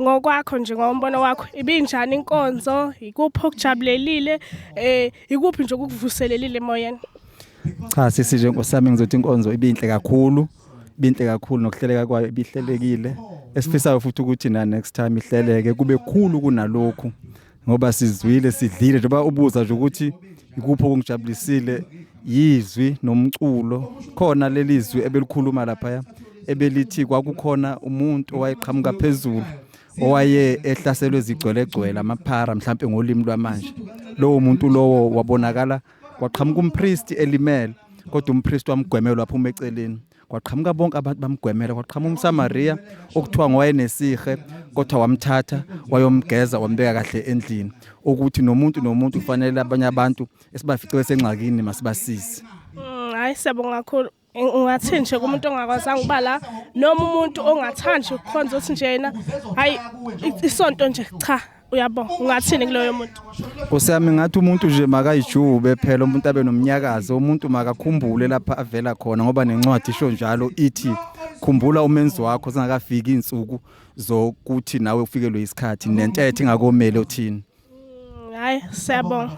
ngokwakho nje ngombono wakho ibinjani inkonzo, ikuphi okujabulelile, ikuphi nje okukuvuselelile emoyeni? Cha sisi nje nkosami ngizothi inkonzo ibinhle kakhulu nokuhleleka kwayo ibihlelekile. Esifisayo futhi ukuthi na next time ihleleke kube khulu kunalokhu ngoba sizwile sidlile njengoba ubuza nje ukuthi ikuphi okungijabulisile yizwi nomculo. Khona lelizwi ebelikhuluma lapha ebelithi kwakukhona umuntu owayeqhamuka phezulu owaye ehlaselwe izigcwelegcwele amaphara mhlambe ngolimi lwamanje. Lowo muntu lowo wabonakala kwaqhamuka umpriest elimele kodwa umpriest wamgwemela waphuma eceleni. Kwaqhamuka bonke abantu bamgwemela, kwaqhamuka umSamaria okuthiwa ngowayenesihe kodwa wamthatha wayomgeza wambeka kahle endlini ukuthi nomuntu kufanele abanye abantu esibafice senxakini masibasize. Hayi siyabonga kakhulu. Ungathini nje kumuntu ongakwazanga ukuba la noma umuntu ongathandi ukukhonza uthi nje yena hayi isonto nje cha uyabonga ungathini kuloyo muntu? Kusami ngathi umuntu nje makayijube phela umuntu abe nomnyakazo, umuntu makakhumbule lapha avela khona ngoba nencwadi isho njalo ithi khumbula umenzi wakho singakafiki insuku zokuthi nawe ufikelwe isikhathi nentethe ingakomele uthini. Hayi siyabonga.